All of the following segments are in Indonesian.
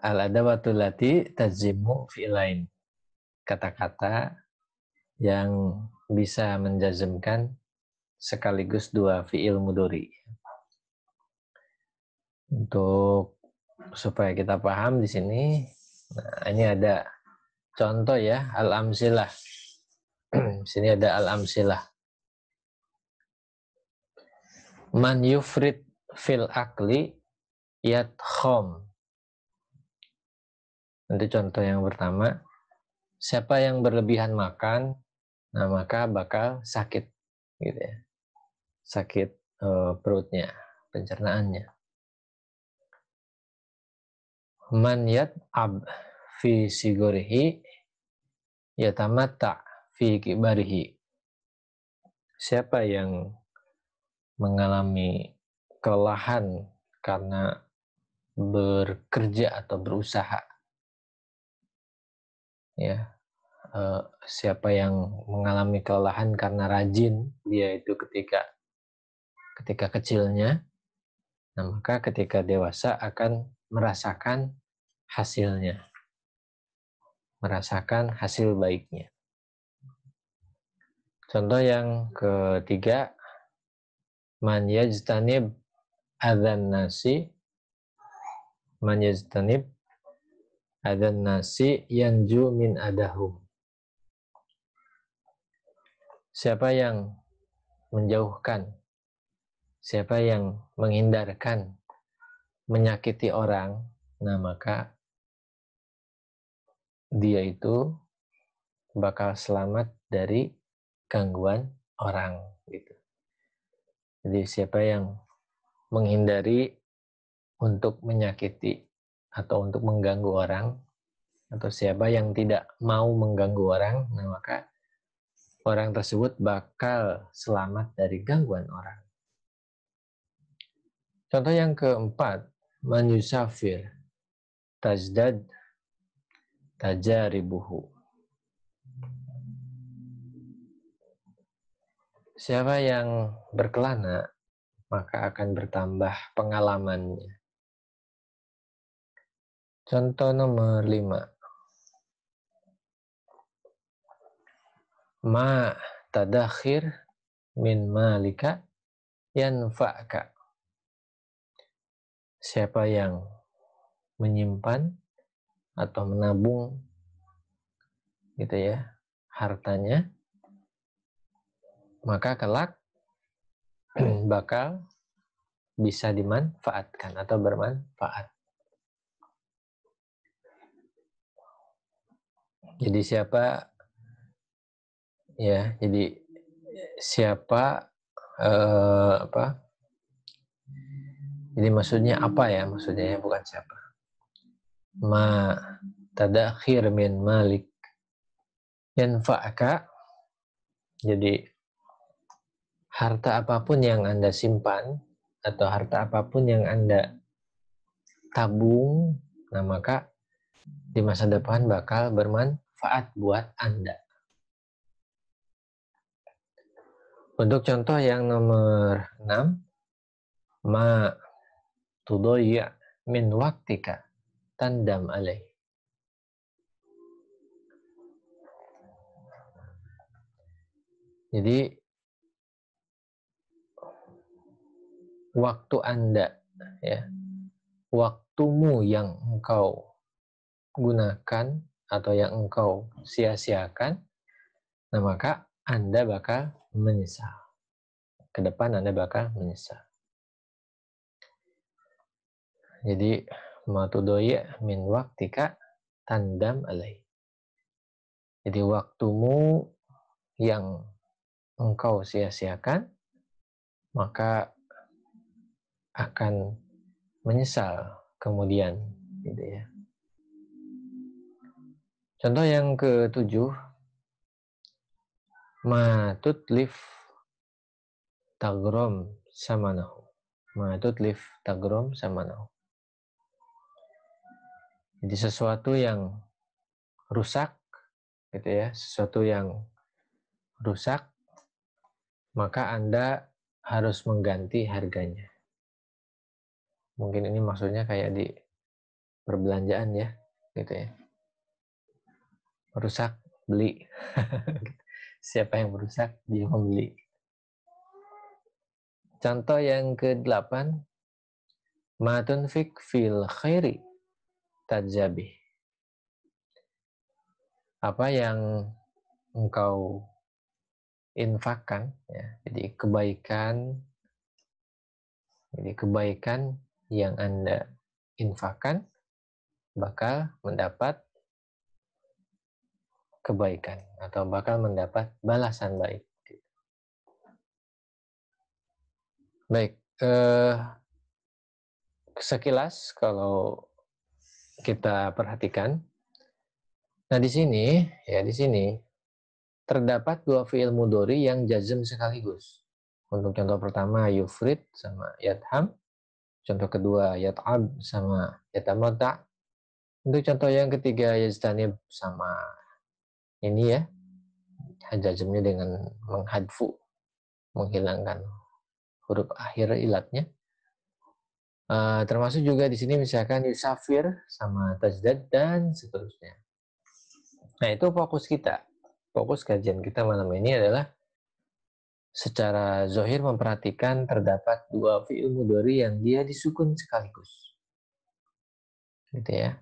Al-adawatul lati tazimu fi'lain. Kata-kata yang bisa menjazmkan sekaligus dua fi'il mudhari. Untuk supaya kita paham di sini, nah ini ada contoh ya, al-amsilah. Di sini ada al-amsilah. Man yufrid fil akli yadkhom. Nanti contoh yang pertama, siapa yang berlebihan makan, nah maka bakal sakit, gitu ya, sakit perutnya, pencernaannya. Man yat'ab fi sigorihi yatamatta fi kibarihi. Siapa yang mengalami kelelahan karena bekerja atau berusaha, ya, siapa yang mengalami kelelahan karena rajin dia itu ketika kecilnya, nah maka ketika dewasa akan merasakan hasilnya, merasakan hasil baiknya. Contoh yang ketiga, man yajtanib adzan nasi, man yajtanib adzan nasi yanju min adahum. Siapa yang menjauhkan, siapa yang menghindarkan menyakiti orang, nah maka dia itu bakal selamat dari gangguan orang, gitu. Jadi siapa yang menghindari untuk menyakiti atau untuk mengganggu orang, atau siapa yang tidak mau mengganggu orang, nah maka orang tersebut bakal selamat dari gangguan orang. Contoh yang keempat, man yusafir tajdad tajaribuhu. Siapa yang berkelana, maka akan bertambah pengalamannya. Contoh nomor 5. Ma tadakhir min malika yanfa'ka. Siapa yang menyimpan atau menabung, gitu ya, hartanya, maka kelak bakal bisa dimanfaatkan atau bermanfaat. Jadi siapa ya, jadi siapa apa? Jadi maksudnya apa ya? Maksudnya bukan siapa. Ma tadakhir min malik yanfa'aka. Jadi harta apapun yang Anda simpan atau harta apapun yang Anda tabung, nah maka di masa depan bakal bermanfaat buat Anda. Untuk contoh yang nomor 6, ma tudayya min waktika tandam alaih. Jadi waktu Anda, ya, waktumu yang engkau gunakan atau yang engkau sia-siakan, nah maka Anda bakal menyesal. Ke depan Anda bakal menyesal. Jadi matudoya min waktika tandam alaih. Jadi waktumu yang engkau sia-siakan, maka akan menyesal kemudian, gitu ya. Contoh yang ke-7, ma tutlif tagrom samanahu. Ma tutlif tagrom samanahu. Jadi sesuatu yang rusak, gitu ya, sesuatu yang rusak, maka Anda harus mengganti harganya. Mungkin ini maksudnya kayak perbelanjaan ya, gitu ya. Merusak, beli. Siapa yang merusak, dia membeli. Contoh yang ke-8, ma tunfik fil khairi tajabih. Apa yang engkau infakkan, ya. Jadi kebaikan yang Anda infakkan bakal mendapat kebaikan atau bakal mendapat balasan baik. Baik, sekilas kalau kita perhatikan, nah di sini terdapat dua fiil mudhari yang jazm sekaligus. Untuk contoh pertama yufrid sama yatham, contoh kedua yat'ab sama yatamata. Untuk contoh yang ketiga yajtanib sama ini ya, jazmnya dengan menghadfu, menghilangkan huruf akhir ilatnya. Termasuk juga di sini misalkan yusafir sama tajdad dan seterusnya. Nah, itu fokus kita. Fokus kajian kita malam ini adalah secara zohir memperhatikan terdapat dua fi'il mudhari yang dia disukun sekaligus. Gitu ya.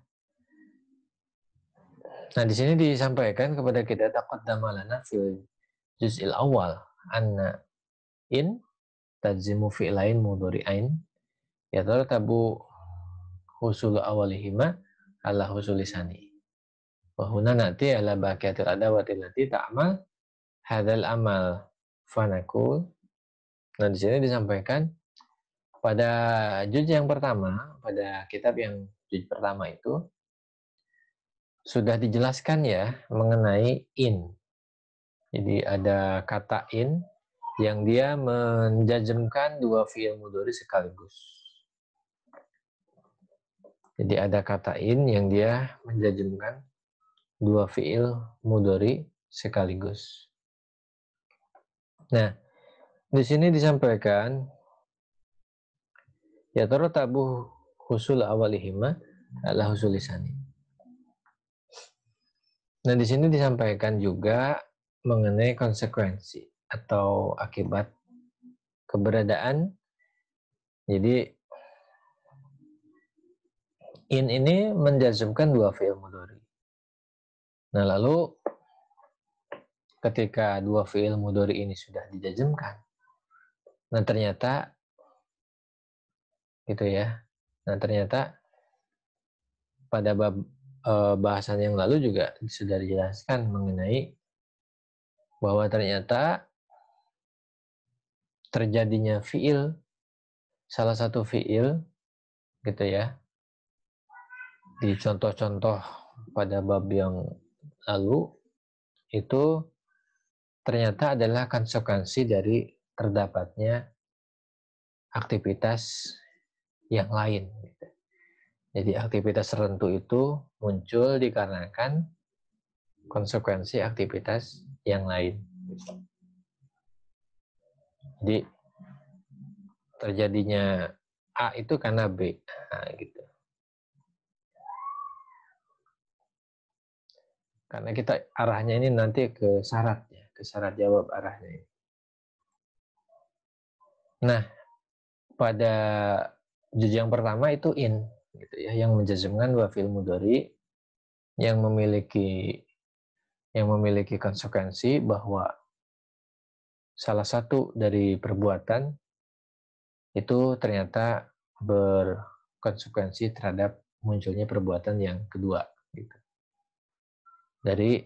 Nah, di sini disampaikan kepada kita taqaddama lana fil juz'il awal anna in tajzimu fi'lain mudhari'ain yatarattabu husulu awalihima ala husulisani. Wa huna na'ti ala baqiyatil adawati allati ta'mal hadzal amal fanaqul. Nah, di sini disampaikan pada juz yang pertama, pada kitab yang juz pertama itu sudah dijelaskan ya mengenai in. Jadi ada kata in yang dia menjazmkan dua fi'il mudhari sekaligus. Jadi ada kata in yang dia menjazmkan dua fi'il mudhari sekaligus. Nah, di sini disampaikan ya tabu husul awalihima ala husulisani. Nah, di sini disampaikan juga mengenai konsekuensi atau akibat keberadaan. Jadi in ini menjazmkan dua fi'il mudhari. Nah, lalu ketika dua fi'il mudhari ini sudah dijazmkan, nah ternyata gitu ya. Nah, ternyata pada bab bahasan yang lalu juga sudah dijelaskan mengenai bahwa ternyata terjadinya fi'il, salah satu fi'il gitu ya, di contoh-contoh pada bab yang lalu itu ternyata adalah konsekuensi dari terdapatnya aktivitas yang lain. Jadi aktivitas tertentu itu muncul dikarenakan konsekuensi aktivitas yang lain. Jadi terjadinya A itu karena B, nah, gitu. Karena kita arahnya ini nanti ke syarat ya, ke syarat jawab arahnya. Nah, pada juz yang pertama itu in, gitu ya, yang menjazmkan dua fi'il mudhari yang memiliki konsekuensi bahwa salah satu dari perbuatan itu ternyata berkonsekuensi terhadap munculnya perbuatan yang kedua gitu. Dari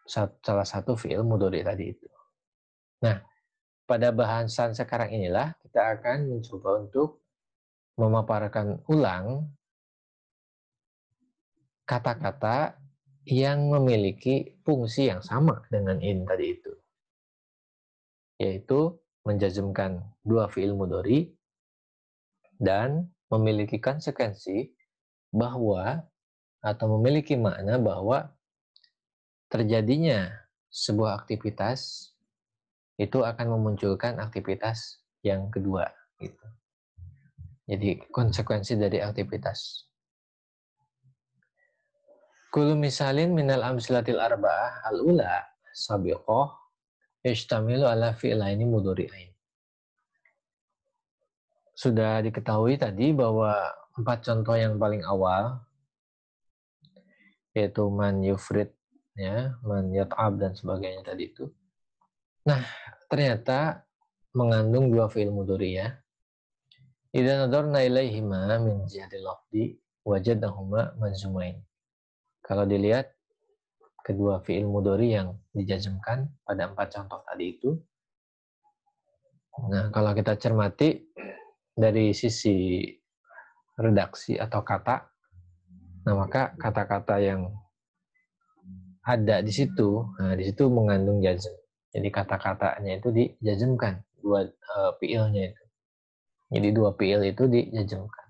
salah satu fi'il mudhari tadi itu. Nah, pada bahasan sekarang inilah kita akan mencoba untuk memaparkan ulang kata-kata yang memiliki fungsi yang sama dengan in tadi itu, yaitu menjazmkan dua fi'il mudhari dan memiliki konsekuensi bahwa atau memiliki makna bahwa terjadinya sebuah aktivitas itu akan memunculkan aktivitas yang kedua gitu. Jadi konsekuensi dari aktivitas Kullu misalin minal amsilatil arba'ah al-ula sabiqah yashtamilu ala fi'laini mudhari'ain. Sudah diketahui tadi bahwa 4 contoh yang paling awal, yaitu man yufrid, ya, man yat'ab dan sebagainya tadi itu. Nah, ternyata mengandung 2 fi'il mudhari ya. Idza nadarna ilaihima min jihatil lafzi wajadnahuma manzumain. Kalau dilihat kedua fi'il mudhari yang dijazmkan pada 4 contoh tadi itu. Nah, kalau kita cermati dari sisi redaksi atau kata, nah maka kata-kata yang ada di situ, nah di situ mengandung jazm. Jadi kata-katanya itu dijazmkan, dua fiilnya itu. Jadi dua fiil itu dijazmkan.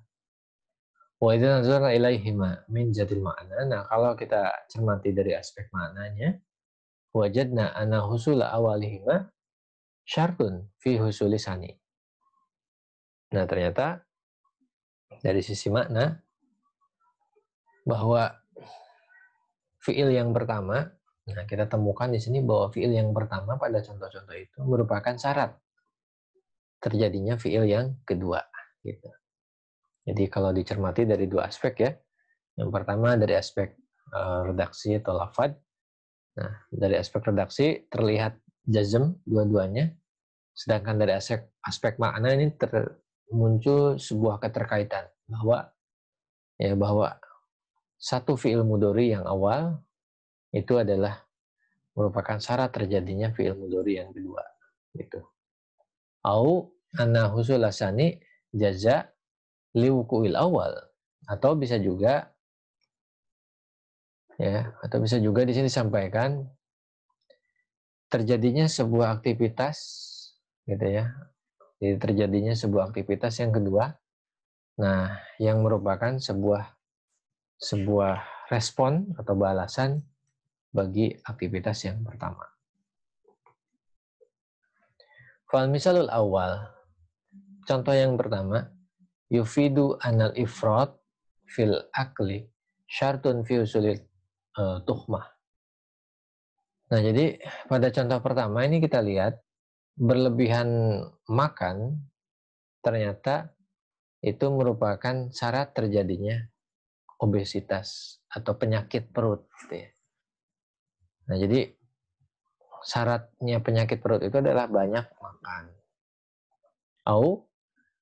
Wa idza nazarna ilaihima min jatil ma'na. Nah, kalau kita cermati dari aspek maknanya, wajadna anna husula awalihima syartun fi husuli sani. Nah, ternyata dari sisi makna bahwa fiil yang pertama, nah kita temukan di sini bahwa fiil yang pertama pada contoh-contoh itu merupakan syarat terjadinya fiil yang kedua, gitu. Jadi kalau dicermati dari dua aspek ya, yang pertama dari aspek redaksi atau lafad. Nah, dari aspek redaksi terlihat jazm dua-duanya, sedangkan dari aspek makna ini muncul sebuah keterkaitan bahwa satu fiil mudhari yang awal itu adalah merupakan syarat terjadinya fiil mudhari yang kedua, gitu. Au anna husul asani jaza liwukuil awal, atau bisa juga di sini disampaikan terjadinya sebuah aktivitas, gitu ya. Jadi terjadinya sebuah aktivitas yang kedua, nah yang merupakan sebuah respon atau balasan bagi aktivitas yang pertama. Fal misalul awal, contoh yang pertama, yufidu anal ifrad fil akli syartun fi usulit tuhmah. Nah, jadi pada contoh pertama ini kita lihat berlebihan makan ternyata itu merupakan syarat terjadinya obesitas atau penyakit perut, gitu ya. Nah, jadi syaratnya penyakit perut itu adalah banyak makan. Au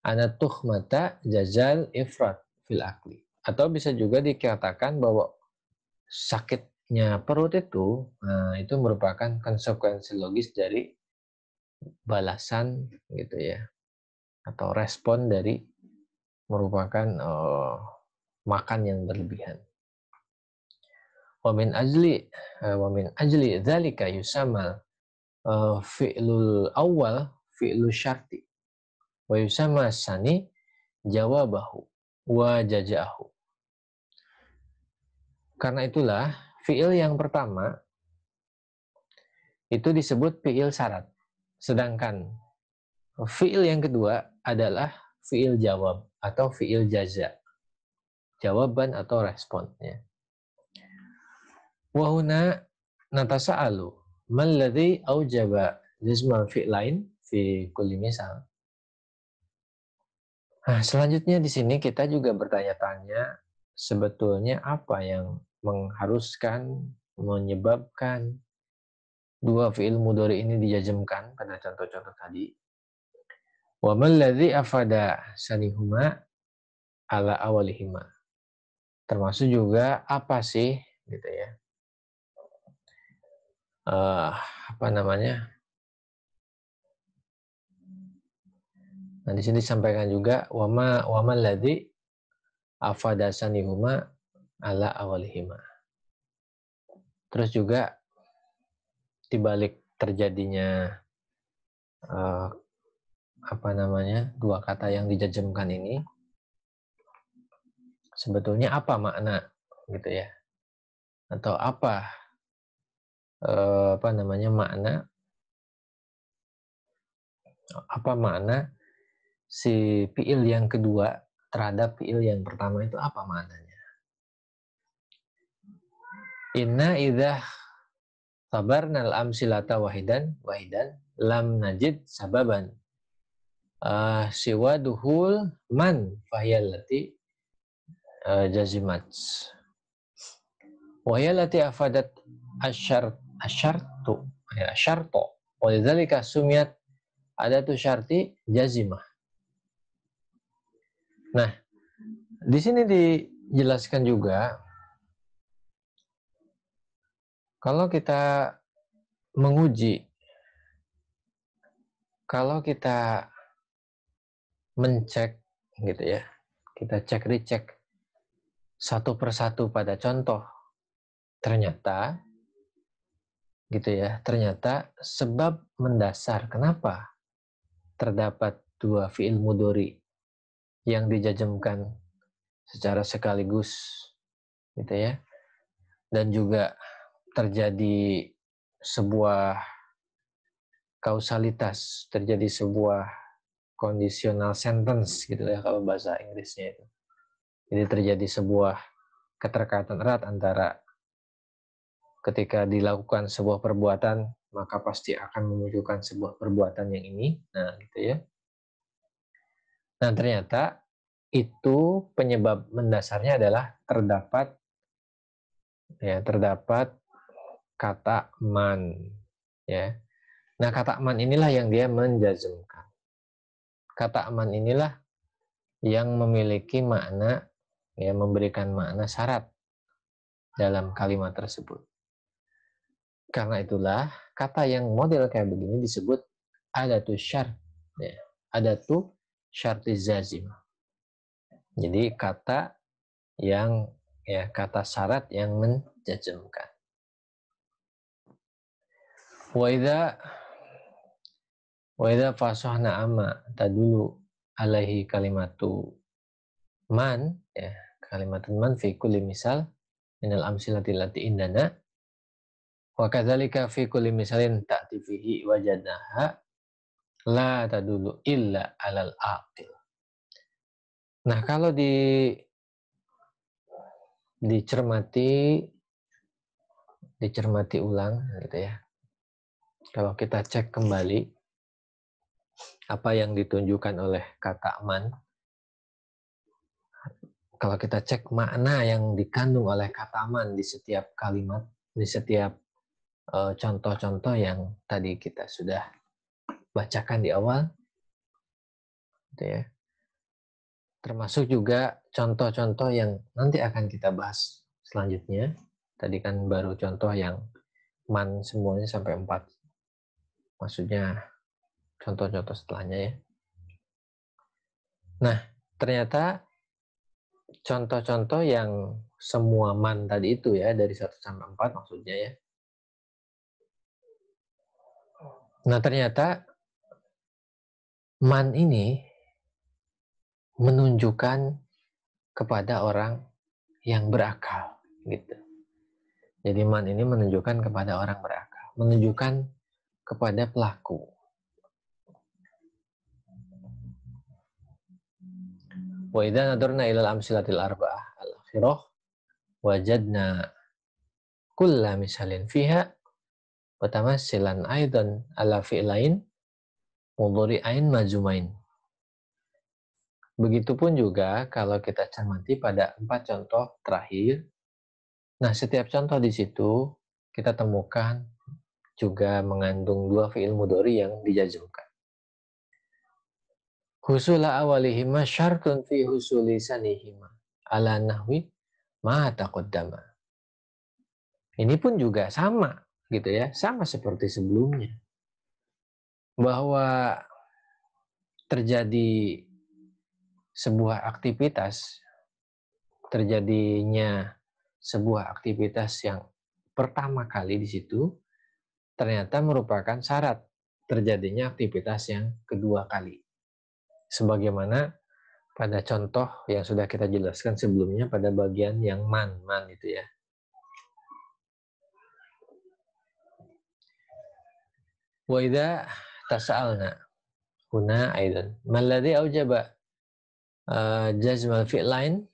anatuh mata jazal ifrat fil akli. Atau bisa juga dikatakan bahwa sakitnya perut itu merupakan konsekuensi logis dari balasan, gitu ya, atau respon dari merupakan makan yang berlebihan. Wa min ajli dzalika yusamma fi'lul awal fi'lu syarti wa yusamma sani jawabahu wa jazaahu. Karena itulah fi'il yang pertama itu disebut fi'il syarat. Sedangkan fi'il yang kedua adalah fi'il jawab atau fi'il jaza. Jawaban atau responnya. Wa huna natasa'alu man ladzi aujaba jazma fi'lain fi kulli misal. Nah, selanjutnya di sini kita juga bertanya-tanya sebetulnya apa yang mengharuskan, menyebabkan dua fi'il mudhari ini dijazmkan pada contoh-contoh tadi. Wa man ladzi afada sanihuma ala awalihima. Termasuk juga apa sih, gitu ya. Apa namanya? Nah, di sini disampaikan juga wama ladzi afada sanihuma ala awalihima. Terus juga dibalik terjadinya dua kata yang dijazmkan ini sebetulnya apa makna, gitu ya, atau apa makna si fiil yang kedua terhadap fiil yang pertama itu apa maknanya. Inna idza sabarna al-amsilata wahidan lam najid sababan siwa duhul man fahiyallati jazimat wahiyallati afadat asyartu asyarto walidzalika sumiyat adatu syarti jazimah. Nah, di sini dijelaskan juga kalau kita menguji, kalau kita mencek gitu ya, kita cek dicek satu persatu pada contoh, ternyata gitu ya, ternyata sebab mendasar kenapa terdapat dua fi'il mudhari yang dijazmkan secara sekaligus gitu ya, dan juga terjadi sebuah kausalitas, terjadi sebuah conditional sentence gitu ya kalau bahasa Inggrisnya itu. Jadi terjadi sebuah keterkaitan erat antara ketika dilakukan sebuah perbuatan maka pasti akan memunculkan sebuah perbuatan yang ini. Nah, gitu ya. Nah, ternyata itu penyebab mendasarnya adalah terdapat kata man ya. Nah, kata man inilah yang dia menjazmkan. Kata man inilah yang memiliki makna ya, memberikan makna syarat dalam kalimat tersebut. Karena itulah kata yang model kayak begini disebut adatu syart ya. Adatu syarti zazim. Jadi kata yang ya, kata syarat yang menjazmkan. Wa idza fasahna amma tadulu alaihi kalimatu man ya, kalimat man fi kulli misal minal amsilati lati indana wa kadzalika fi kulli misalin ta'ti fihi wajadnaha la tadulu illa alal aqil. Nah, kalau dicermati ulang gitu ya. Kalau kita cek kembali apa yang ditunjukkan oleh kata man, kalau kita cek makna yang dikandung oleh kata man di setiap kalimat, di setiap contoh-contoh yang tadi kita sudah bacakan di awal, gitu ya. Termasuk juga contoh-contoh yang nanti akan kita bahas selanjutnya. Tadi kan baru contoh yang man semuanya sampai 4. Maksudnya contoh-contoh setelahnya ya. Nah, ternyata contoh-contoh yang semua man tadi itu ya, dari 1 sampai 4 maksudnya ya. Nah, ternyata man ini menunjukkan kepada orang yang berakal gitu. Jadi man ini menunjukkan kepada orang berakal, menunjukkan kepada pelaku. Wa idza nadarna ilal amsilatil arba'ah al-akhirah wajadna kulla misalin fiha wa tamassilan aidan ala fi'lain mudhari'ain majumain. Begitupun juga kalau kita cermati pada 4 contoh terakhir. Nah, setiap contoh di situ kita temukan juga mengandung 2 fi'il mudhari yang dijazmkan. Husula awalihima syartun fi husuli sanihima ala nahwi ma taqaddama. Ini pun juga sama gitu ya, sama seperti sebelumnya. Bahwa terjadi sebuah aktivitas, terjadinya sebuah aktivitas yang pertama kali di situ ternyata merupakan syarat terjadinya aktivitas yang kedua kali. Sebagaimana pada contoh yang sudah kita jelaskan sebelumnya pada bagian yang man itu ya. Wa idza tasa'alna huna aidan mal ladzi aujaba jazmal fi'lain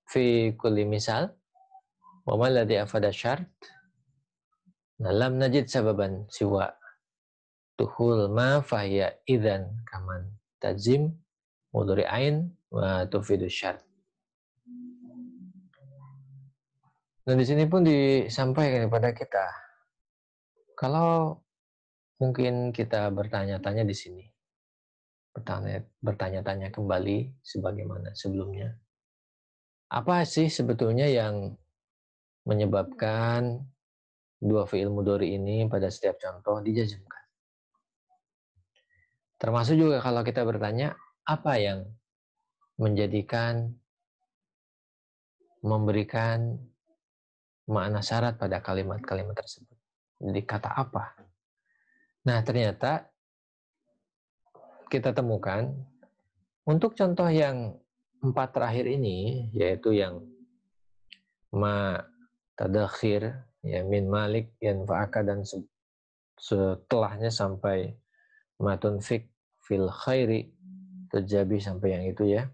fi kulli misal. Wa ma alladhi afada syart? Nah, lam najid sababan siwa tuhul ma fahiya idzan kaman tajim mudhari'ain wa tufidu syart. Dan di sini pun disampaikan kepada kita, kalau mungkin kita bertanya-tanya di sini, bertanya-tanya kembali sebagaimana sebelumnya, apa sih sebetulnya yang menyebabkan dua fi'il mudhari ini pada setiap contoh dijazmkan? Termasuk juga kalau kita bertanya, apa yang memberikan makna syarat pada kalimat-kalimat tersebut? Jadi kata apa? Nah, ternyata kita temukan untuk contoh yang 4 terakhir ini, yaitu yang ma, tadakhir, ya, min malik, yanfa'aka, dan setelahnya sampai ma tunfik fil khairi, terjabi sampai yang itu ya.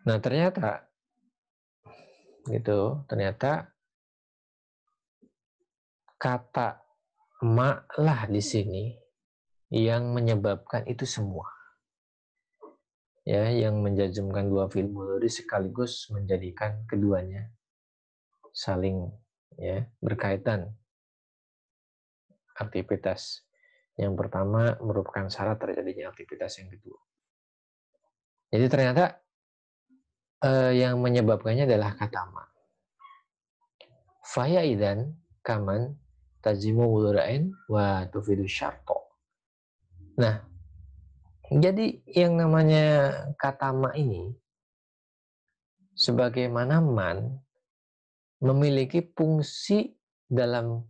Nah, ternyata kata ma lah di sini yang menyebabkan itu semua. Ya, yang menjazmkan dua fi'il mudhari sekaligus menjadikan keduanya saling ya berkaitan. Aktivitas yang pertama merupakan syarat terjadinya aktivitas yang kedua. Jadi ternyata yang menyebabkannya adalah kata ma. Faya idzan kaman tazimu mudhari'ain wa tufidu syarto. Nah, jadi yang namanya kata ma ini sebagaimana man memiliki fungsi dalam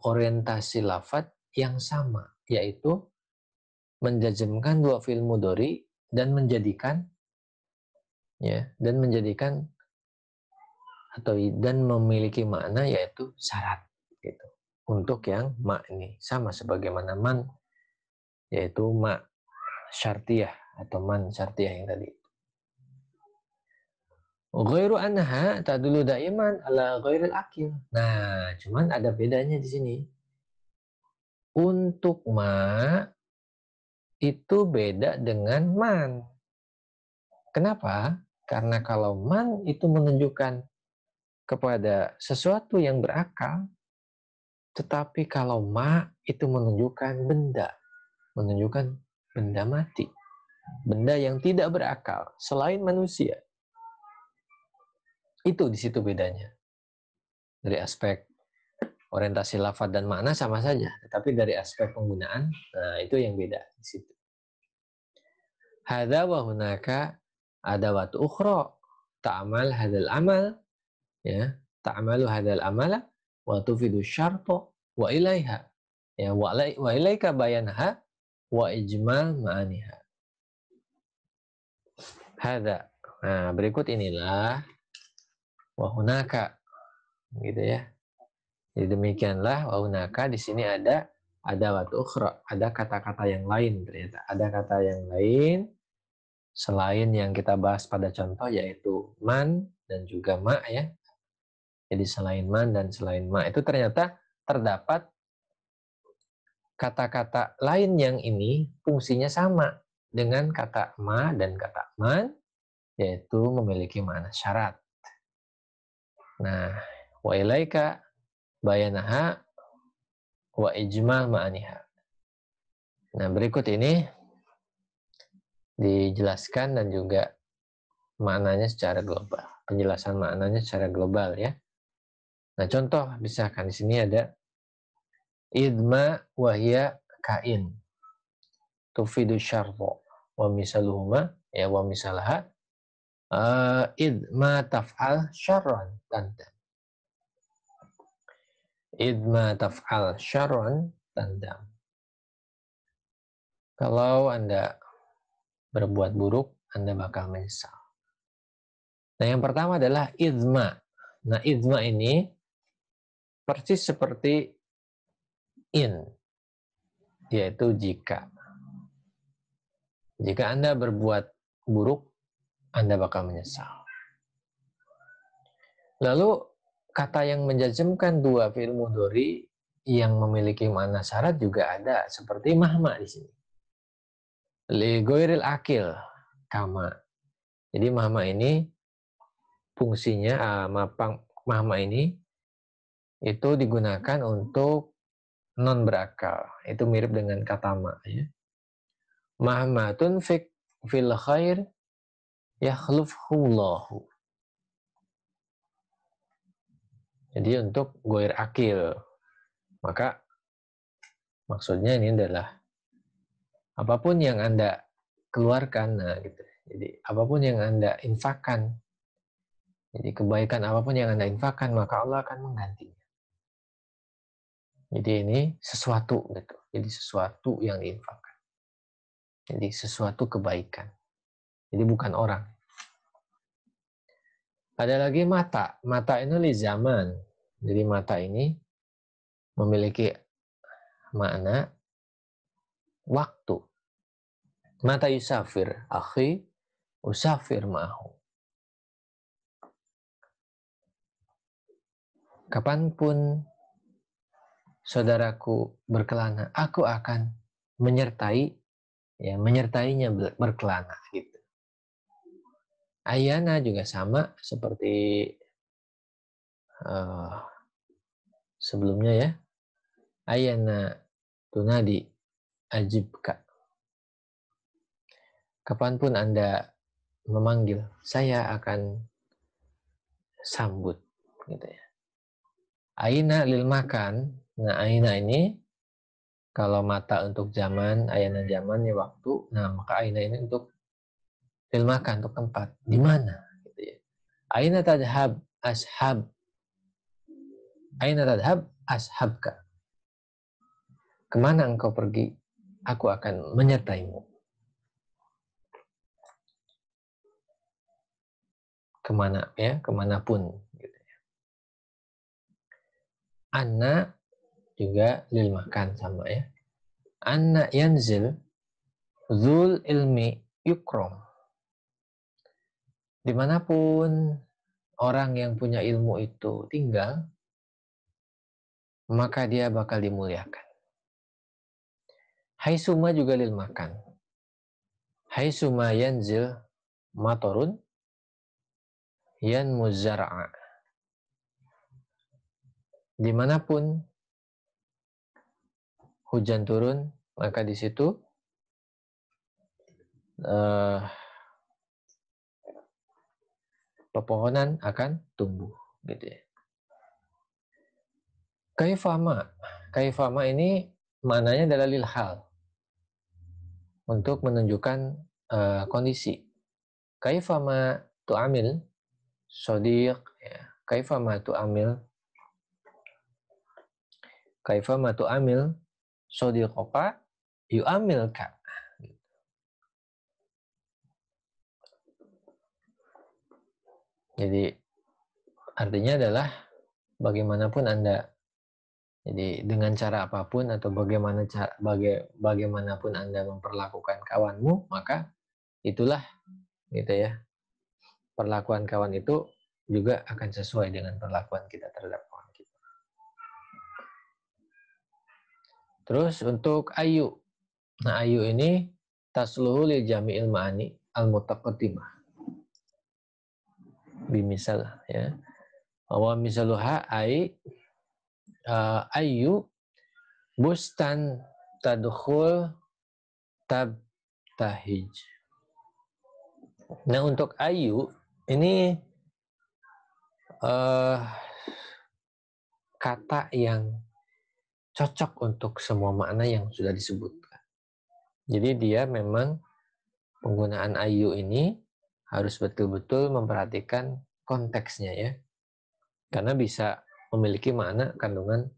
orientasi lafadz yang sama, yaitu menjazmkan dua fi'il mudhari dan menjadikan dan memiliki makna yaitu syarat gitu. Untuk yang ma ini sama sebagaimana man, yaitu ma syartiyah atau man syartiyah yang tadi. Ghairu anha tadullu daiman ala ghairil akil. Nah, cuman ada bedanya di sini. Untuk ma itu beda dengan man. Kenapa? Karena kalau man itu menunjukkan kepada sesuatu yang berakal, tetapi kalau ma itu menunjukkan benda mati, benda yang tidak berakal selain manusia. Itu di situ bedanya. Dari aspek orientasi lafadz dan makna sama saja, tetapi dari aspek penggunaan, nah itu yang beda di situ. Hadza wa hunaka adawat ukhra ta'mal hadzal amal, ya, ta'malu hadzal amala wa tufidu syarta wa ilaiha, ya, wa ilaika bayanha wa ijmal ma'aniha. Hadza. Nah, berikut inilah wa hunaka, gitu ya. Jadi demikianlah wa hunaka, di sini ada adawat ukhra, ada kata-kata yang lain ternyata. Ada kata yang lain selain yang kita bahas pada contoh, yaitu man dan juga ma ya. Jadi selain man dan selain ma itu ternyata terdapat kata-kata lain yang ini fungsinya sama dengan kata ma dan kata man, yaitu memiliki makna syarat. Nah, wa ilaika bayanaha wa ijmal ma'aniha. Nah, berikut ini dijelaskan dan juga maknanya secara global. Penjelasan maknanya secara global ya. Nah, contoh misalkan di sini ada idma wahya kain tufidu syarfa wa misaluhuma, ya, wa misalaha idma taf'al syarran tandam. Idma taf'al syarran tandam. Kalau Anda berbuat buruk, Anda bakal menyesal. Nah, yang pertama adalah idma. Nah, idma ini persis seperti in, yaitu jika. Jika Anda berbuat buruk, Anda bakal menyesal. Lalu kata yang menjazmkan dua fi'il mudhari yang memiliki makna syarat juga ada, seperti mahma di sini. Li ghairil akil kama. Jadi mahma ini fungsinya mahma ini itu digunakan untuk non berakal. Itu mirip dengan kata ma ya. Mahma tunfik fil khair yakhlufhullahu. Jadi untuk goir akil, maka maksudnya ini adalah apapun yang Anda keluarkan, nah gitu. Jadi apapun yang Anda infakkan, jadi kebaikan apapun yang Anda infakkan, maka Allah akan menggantinya. Jadi ini sesuatu gitu. Jadi sesuatu yang diinfakkan. Jadi sesuatu kebaikan. Jadi bukan orang. Ada lagi mata. Mata ini li zaman. Jadi mata ini memiliki makna waktu. Mata yusafir, akhi usafir ma'ahu. Kapanpun saudaraku berkelana, aku akan menyertainya berkelana gitu. Ayana juga sama seperti sebelumnya ya. Ayana tunadi ajibka. Kapanpun Anda memanggil, saya akan sambut gitu ya. Aina lil makan. Nah, aina ini kalau mata untuk zaman, ayana zaman ya waktu. Nah, maka aina ini untuk lil makan, untuk tempat. Di mana gitu ya. Aina tadhab ashab. Aina tadhab ashabka. Kemana engkau pergi? Aku akan menyertaimu. Kemana ya, kemanapun gitu ya. Anna juga lil makan sama ya. Anna yanzil zul ilmi yukrom. Dimanapun orang yang punya ilmu itu tinggal, maka dia bakal dimuliakan. Haisuma juga lil makan. Haisuma yanzil matorun yan muzara'a. Dimanapun hujan turun, maka di situ pepohonan akan tumbuh, gitu ya. Kaifama ini maknanya adalah lil hal, untuk menunjukkan kondisi. Kaifama tu'amil sodiq, ya. Kaifama tu'amil sodiqoka yu'amilka. Jadi artinya adalah bagaimanapun Anda, jadi dengan cara apapun atau bagaimanapun Anda memperlakukan kawanmu, maka itulah gitu ya. Perlakuan kawan itu juga akan sesuai dengan perlakuan kita terhadap kawan kita. Terus untuk ayu. Nah, ayu ini tasluhu li jami'il ma'ani al-mutaqaddimah. Bimisal ya. Wa misaluha ayu bustan tadkhul tabtahij. Nah, untuk ayu ini kata yang cocok untuk semua makna yang sudah disebutkan. Jadi dia memang penggunaan ayu ini harus betul-betul memperhatikan konteksnya ya. Karena bisa memiliki makna kandungan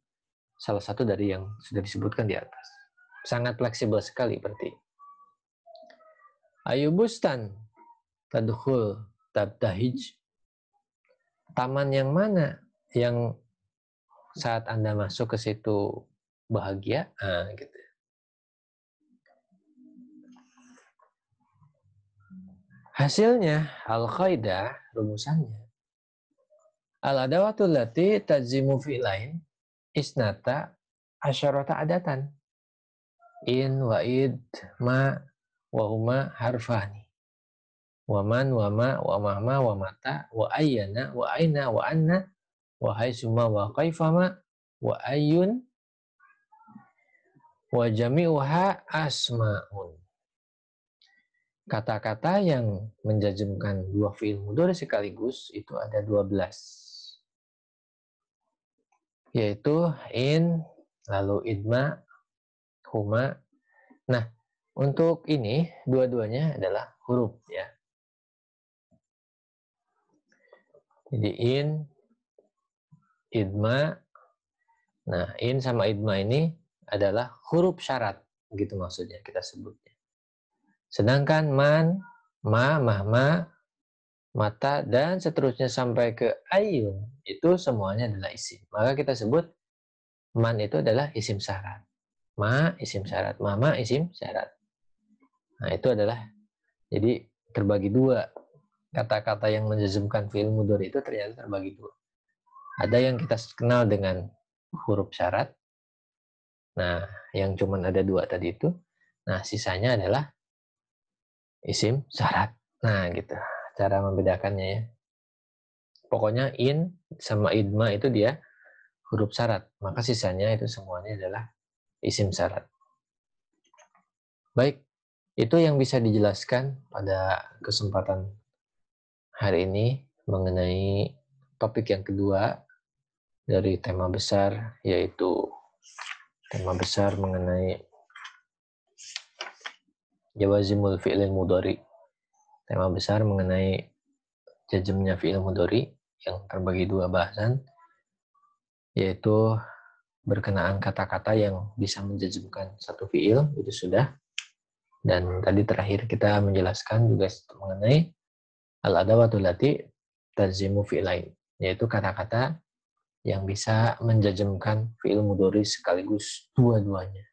salah satu dari yang sudah disebutkan di atas. Sangat fleksibel sekali berarti. Ayu bustan tadkhul tabtahij. Taman yang mana yang saat Anda masuk ke situ bahagia? Nah, gitu. Hasilnya, al-qaidah, rumusannya, Al-adawatul lati tazimu fi'lain isnata asyarata adatan. In, wa id, ma, wa huma harfani. Wa man, wa ma, wa mahma, wa mata, wa ayyana, wa aina, wa anna, wa haisuma, wa kaifama, wa ayyun, wa jami'uha asma'un. Kata-kata yang menjazmkan dua fi'il mudhari sekaligus itu ada 12. Yaitu in, lalu idma, huma. Nah, untuk ini dua-duanya adalah huruf ya. Jadi in, idma. Nah, in sama idma ini adalah huruf syarat, gitu maksudnya kita sebutnya. Sedangkan man, ma, mahma, mata, dan seterusnya sampai ke ayun, itu semuanya adalah isim. Maka kita sebut man itu adalah isim syarat. Ma, isim syarat. Mama, isim syarat. Nah, itu adalah, jadi terbagi dua. Kata-kata yang menjazmkan fi'il mudhari itu ternyata terbagi dua. Ada yang kita kenal dengan huruf syarat. Nah, yang cuman ada dua tadi itu. Nah, sisanya adalah isim syarat. Nah, gitu. Cara membedakannya ya. Pokoknya in sama idma itu dia huruf syarat. Maka sisanya itu semuanya adalah isim syarat. Baik, itu yang bisa dijelaskan pada kesempatan hari ini mengenai topik yang kedua dari tema besar, yaitu tema besar mengenai jawazimul fi'lil mudhari. Tema besar mengenai jazmnya fi'il mudhari yang terbagi dua bahasan, yaitu berkenaan kata-kata yang bisa menjazmkan satu fi'il, itu sudah. Dan tadi terakhir kita menjelaskan juga mengenai al-adawatul lati tazimu fi'lain, yaitu kata-kata yang bisa menjazmkan fi'il mudhari sekaligus dua-duanya.